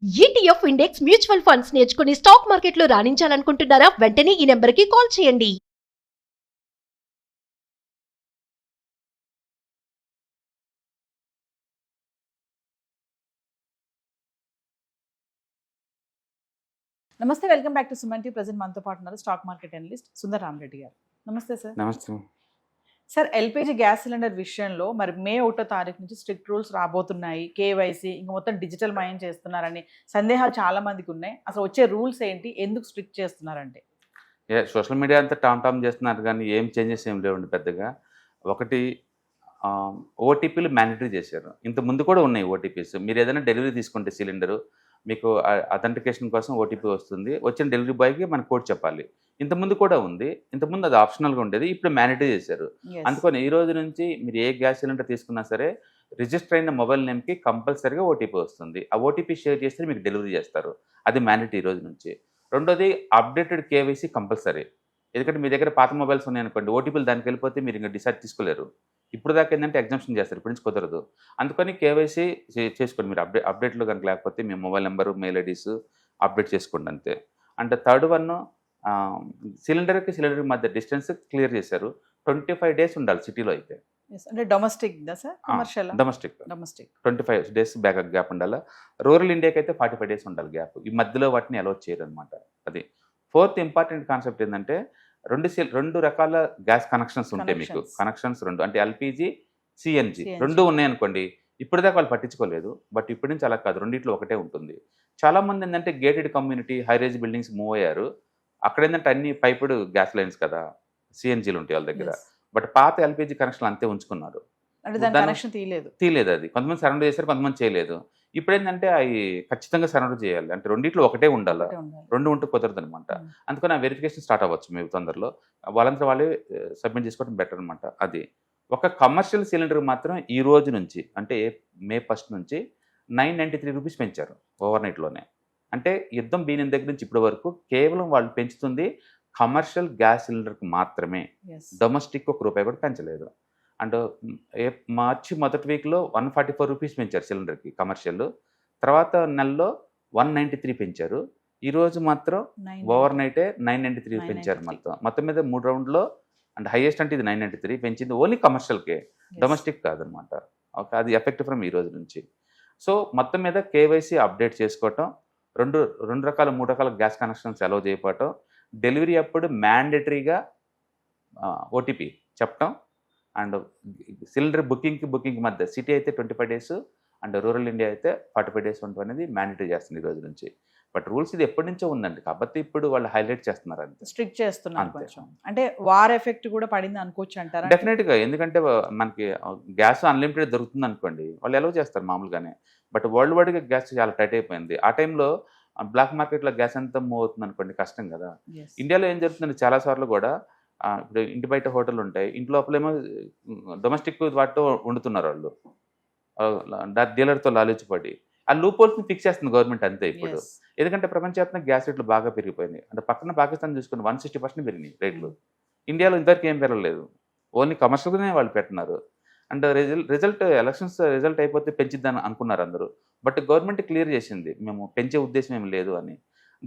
ETF index mutual funds నేర్చుకుని stock మార్కెట్లో రాణించాలనుకుంటున్నారా? వెంటనే ఈ నెంబర్కి కాల్ చేయండి. నమస్తే, welcome back to Suman TV. Present మనతో పాటు ఉన్నారు stock market analyst Sundar Rama Reddy గారు. నమస్తే సార్. నమస్తే. సార్, ఎల్పిజి గ్యాస్ సిలిండర్ విషయంలో మరి మే 1వ తారీఖు నుంచి స్ట్రిక్ట్ రూల్స్ రాబోతున్నాయి. కేవైసీ ఇంకా మొత్తం డిజిటల్ మయం చేస్తున్నారని సందేహాలు చాలా మందికి ఉన్నాయి. అసలు వచ్చే రూల్స్ ఏంటి, ఎందుకు స్ట్రిక్ట్ చేస్తున్నారంటే? సోషల్ మీడియా అంతా టామ్ చేస్తున్నారు కానీ ఏం చేంజెస్ ఏం లేవండి పెద్దగా. ఒకటి ఓటీపీలు మ్యాండేటరీ చేశారు. ఇంత ముందు కూడా ఉన్నాయి ఓటీపీస్. మీరు ఏదైనా డెలివరీ తీసుకుంటే సిలిండరు మీకు అథెంటికేషన్ కోసం ఓటీపీ వస్తుంది. వచ్చిన డెలివరీ బాయ్కి మన కోడ్ చెప్పాలి. ఇంతకుముందు కూడా ఉంది. ఇంతకుముందు అది ఆప్షనల్గా ఉండేది, ఇప్పుడు మ్యాండేటరీ చేశారు. అందుకని ఈ రోజు నుంచి మీరు ఏ గ్యాస్ సిలిండర్ తీసుకున్నా సరే రిజిస్టర్ అయిన మొబైల్ నేమ్కి కంపల్సరీగా ఓటీపీ వస్తుంది. ఆ ఓటీపీ షేర్ చేస్తే మీకు డెలివరీ చేస్తారు. అది మ్యాండేటరీ ఈ రోజు నుంచి. రెండోది అప్డేటెడ్ కేవైసీ కంపల్సరీ. ఎందుకంటే మీ దగ్గర పాత మొబైల్స్ ఉన్నాయనుకోండి, ఓటీపీలు దానికి వెళ్ళిపోతే మీరు ఇంకా డిసైడ్ తీసుకోలేరు. ఇప్పుడు దాకా ఏంటంటే ఎగ్జామ్షన్ చేస్తారు, ఇప్పుడు నుంచి కుదరదు. అందుకని కేవైసీ చేసుకోండి. మీరు అప్డేట్లు కనుక లేకపోతే మీ mobile number, mail IDs update చేసుకోండి అంతే. అంటే థర్డ్ వన్, సిలిండర్కి మధ్య డిస్టెన్స్ క్లియర్ చేశారు. 25 days ఉండాలి సిటీలో అయితే. అంటే domestic sir, commercial? Domestic 25 days gap ఉండాలి. రూరల్ ఇండియాకి అయితే 45 days ఉండాలి గ్యాప్. ఈ మధ్యలో వాటిని అలౌ చేయరు అనమాట. అది ఫోర్త్ ఇంపార్టెంట్ కాన్సెప్ట్ ఏంటంటే రెండు రకాల గ్యాస్ కనెక్షన్స్ ఉంటాయి మీకు. కనెక్షన్స్ రెండు అంటే ఎల్పిజి, సిఎన్జి రెండు ఉన్నాయనుకోండి. ఇప్పటిదాకా వాళ్ళు పట్టించుకోలేదు, బట్ ఇప్పటి నుంచి అలా కాదు, రెండిట్లో ఒకటే ఉంటుంది. చాలామంది ఏంటంటే గేటెడ్ కమ్యూనిటీ, హైరేజ్ బిల్డింగ్స్ మూవ్ అయ్యారు. అక్కడ ఏంటంటే అన్ని పైపుడ్ గ్యాస్ లైన్స్ కదా, సిఎన్జీలు ఉంటాయి వాళ్ళ దగ్గర. బట్ పాత ఎల్పిజి కనెక్షన్ అంతే ఉంచుకున్నారు. తీయలేదు. అది కొంతమంది సరెండర్ చేశారు, కొంతమంది చేయలేదు. ఇప్పుడు ఏంటంటే అవి ఖచ్చితంగా సరెండర్ చేయాలి. అంటే రెండిట్లో ఒకటే ఉండాలి, రెండు ఉంటే కుదరదు అనమాట. అందుకని ఆ వెరిఫికేషన్ స్టార్ట్ అవ్వచ్చు మేము తొందరలో. వాళ్ళంతా వాళ్ళే సబ్మిట్ చేసుకోవడం బెటర్ అనమాట. అది ఒక కమర్షియల్ సిలిండర్ మాత్రం ఈ రోజు నుంచి అంటే మే 1st నుంచి 993 రూపీస్ పెంచారు ఓవర్ నైట్లోనే. అంటే యుద్ధం బీనిన దగ్గర నుంచి ఇప్పటి వరకు కేవలం వాళ్ళు పెంచుతుంది కమర్షియల్ గ్యాస్ సిలిండర్కి మాత్రమే. డొమెస్టిక్ ₹1 కూడా పెంచలేదు. అండ్ మార్చి మొదటి వీక్లో 144 రూపీస్ పెంచారు సిలిండర్కి కమర్షియల్. తర్వాత నెలలో 193 పెంచారు. ఈరోజు మాత్రం ఓవర్ నైటే 993 పెంచారు. మొత్తం మీద 3 రౌండ్లో అండ్ హైయెస్ట్ అంటే ఇది 993 పెంచింది ఓన్లీ కమర్షియల్కే, డొమెస్టిక్ కాదనమాట. ఓకే, అది ఎఫెక్ట్ ఫ్రమ్ ఈ రోజు నుంచి. సో మొత్తం మీద కేవైసీ అప్డేట్ చేసుకోవటం, రెండు రకాల 3 రకాల గ్యాస్ కనెక్షన్స్ అలౌ చేయకపోవటం, డెలివరీ అప్పుడు మ్యాండేటరీగా ఓటీపీ చెప్పటం, అండ్ సిలిండర్ బుకింగ్ మధ్య సిటీ అయితే 25 days అండ్ రూరల్ ఇండియా అయితే 45 days ఉంటుంది అనేది మ్యాండేటరీ చేస్తుంది ఈ రోజు నుంచి. బట్ రూల్స్ ఇది ఎప్పటి నుంచో ఉందండి, కాబట్టి ఇప్పుడు వాళ్ళు హైలైట్ చేస్తున్నారు అంతే, స్ట్రిక్ట్ చేస్తున్నారు కొంచెం. అంటే వార్ ఎఫెక్ట్ కూడా పడింది అనుకోవచ్చు అంటారా? డెఫినెట్గా. ఎందుకంటే మనకి గ్యాస్ అన్లిమిటెడ్ దొరుకుతుంది అనుకోండి, వాళ్ళు ఎలా చేస్తారు మామూలుగానే. బట్ వరల్డ్ వైడ్గా గ్యాస్ చాలా టైట్ అయిపోయింది. ఆ టైంలో బ్లాక్ మార్కెట్లో గ్యాస్ అంతా మూవ్ అవుతుంది అనుకోండి, కష్టం కదా. ఇండియాలో ఏం జరుగుతుందంటే చాలాసార్లు కూడా ఇప్పుడు ఇంటి బయట హోటల్ ఉంటాయి, ఇంటి లోపలేమో డొమెస్టిక్ వాటితో వండుతున్నారు వాళ్ళు, డీలర్తో లాలించబడి. ఆ లూప్ హోల్స్ని ఫిక్స్ చేస్తుంది గవర్నమెంట్ అంతే ఇప్పుడు. ఎందుకంటే ప్రపంచవ్యాప్తంగా గ్యాస్ రేట్లు బాగా పెరిగిపోయినాయి. అంటే పక్కన పాకిస్తాన్ చూసుకుని 160% పెరిగినాయి రేట్లు. ఇండియాలో ఇంతవరకు ఏం పెరగలేదు, ఓన్లీ కమర్షియల్గానే వాళ్ళు పెట్టినారు. అండ్ ఎలక్షన్స్ రిజల్ట్ అయిపోతే పెంచిద్దని అనుకున్నారు అందరూ. బట్ గవర్నమెంట్ క్లియర్ చేసింది మేము పెంచే ఉద్దేశం ఏమి లేదు అని.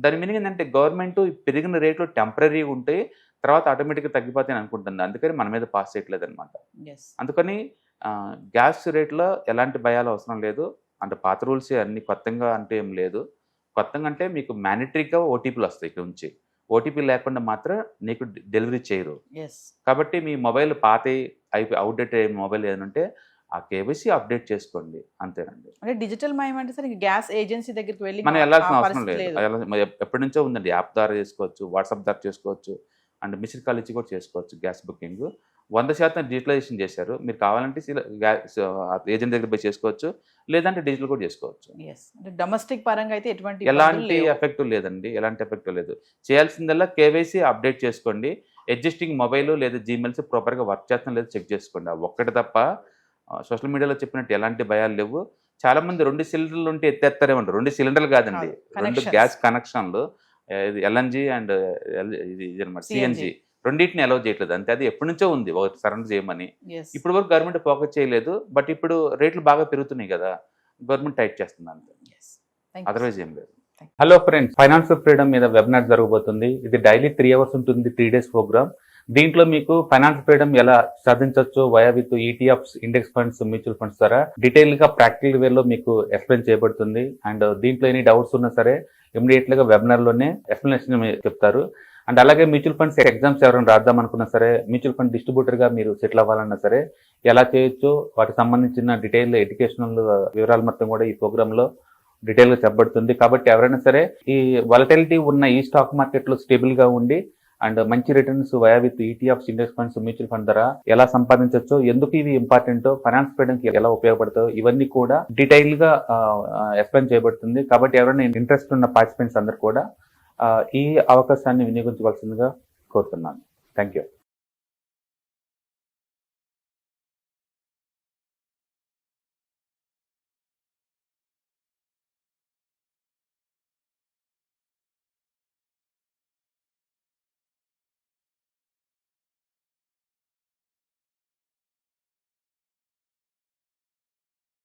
దాని మీనింగ్ ఏంటంటే గవర్నమెంట్ పెరిగిన రేట్లు టెంపరీగా ఉంటే తర్వాత ఆటోమేటిక్గా తగ్గిపోతాయని అనుకుంటుంది. అందుకని మన మీద పాస్ చేయట్లేదు అనమాట. అందుకని గ్యాస్ రేట్లో ఎలాంటి భయాలు అవసరం లేదు. అంటే పాత రూల్స్ అన్ని కొత్తగా అంటే ఏం లేదు. కొత్తగా అంటే మీకు మ్యాండేటరీగా ఓటీపీలు వస్తాయి ఇక్కడ నుంచి. ఓటీపీ లేకుండా మాత్రం నీకు డెలివరీ చేయరు. కాబట్టి మీ మొబైల్ పాత అవుట్డేట్ మొబైల్ ఏదంటే ఆ కేవైసీ అప్డేట్ చేసుకోండి అంతేనండి. అంటే డిజిటల్ మయం అంటే సార్ గ్యాస్ ఏజెన్సీ దగ్గరికి వెళ్ళి మనం వెళ్ళాల్సిన అవసరం లేదు. ఎప్పటి నుంచో ఉందండి, యాప్ ద్వారా చేసుకోవచ్చు, వాట్సాప్ ద్వారా చేసుకోవచ్చు, అండ్ మిస్డ్ కాల్ ఇచ్చి కూడా చేసుకోవచ్చు. గ్యాస్ బుకింగ్ 100% డిజిటలైజేషన్ చేశారు. మీరు కావాలంటే గ్యాస్ ఏజెంట్ దగ్గర పోయి చేసుకోవచ్చు, లేదంటే డిజిటల్ కూడా చేసుకోవచ్చు. డొమెస్టిక్ పరంగా అయితే ఎలాంటి ఎఫెక్ట్ లేదండి, ఎలాంటి ఎఫెక్ట్ లేదు. చేయాల్సిందల్లా కేవైసీ అప్డేట్ చేసుకోండి. ఎగ్జిస్టింగ్ మొబైల్ లేదా జీమెయిల్స్ ప్రాపర్గా వర్క్ చేస్తున్నా లేదా చెక్ చేసుకోండి. ఒక్కటి తప్ప సోషల్ మీడియాలో చెప్పినట్టు ఎలాంటి భయాలు లేవు. చాలా మంది 2 సిలిండర్లు ఉంటే ఎత్తేస్తారేమంటారు. 2 సిలిండర్లు కాదండి, 2 గ్యాస్ కనెక్షన్లు. ఇది ఎల్ఎన్జి అండ్ ఇది అనమాట సిఎన్జి, రెండింటిని అలౌ చేయట్లేదు అంతే. అది ఎప్పటి నుంచో ఉంది ఒకటి సరెండర్ చేయమని. ఇప్పుడు వరకు గవర్నమెంట్ ఫోకస్ చేయలేదు. బట్ ఇప్పుడు రేట్లు బాగా పెరుగుతున్నాయి కదా, గవర్నమెంట్ టైట్ చేస్తుంది అంతే. అదర్వైజ్ ఏం లేదు. Thank hello friends, financial freedom మీద వెబినార్ జరగబోతుంది. ఇది డైలీ 3 hours ఉంటుంది, 3 days ప్రోగ్రామ్. దీంట్లో మీకు ఫైనాన్స్ ఫ్రీడమ్ ఎలా సాధించవచ్చు via with ETFs, index funds, mutual funds ద్వారా డీటెయిల్ గా ప్రాక్టికల్ వేలో మీకు ఎక్స్ప్లెయిన్ చేయబడుతుంది. అండ్ దీంట్లో ఎనీ డౌట్స్ ఉన్నా సరే ఇమీడియట్ గా వెబినార్ లోనే ఎక్స్ప్లెనేషన్ చెప్తారు. అండ్ అలాగే మ్యూచువల్ ఫండ్స్ ఎగ్జామ్స్ ఎవరైనా రాద్దాం అనుకున్నా సరే, మ్యూచువల్ ఫండ్ డిస్ట్రిబ్యూటర్ గా మీరు సెటిల్ అవ్వాలన్నా సరే ఎలా చేయొచ్చు, వాటికి సంబంధించిన డీటెయిల్ ఎడ్యుకేషనల్ వివరాలు మొత్తం కూడా ఈ ప్రోగ్రామ్ లో డీటెయిల్ గా చెప్పబడుతుంది. కాబట్టి ఎవరైనా సరే ఈ వాలటిలిటీ ఉన్న ఈ స్టాక్ మార్కెట్ లో స్టేబుల్ గా ఉండి అండ్ మంచి returns via with ETFs, index funds, mutual fund ద్వారా ఎలా సంపాదించవచ్చు, ఎందుకు ఇవి ఇంపార్టెంట్, ఫైనాన్స్ ఫ్రీడమ్ కి ఎలా ఉపయోగపడతాయో ఇవన్నీ కూడా డీటెయిల్ గా ఎక్స్ప్లెయిన్ చేయబడుతుంది. కాబట్టి ఎవరైనా ఇంట్రెస్ట్ ఉన్న పార్టిసిపెంట్స్ అందరూ కూడా ఈ అవకాశాన్ని వినియోగించవలసిందిగా కోరుతున్నాను. Thank you.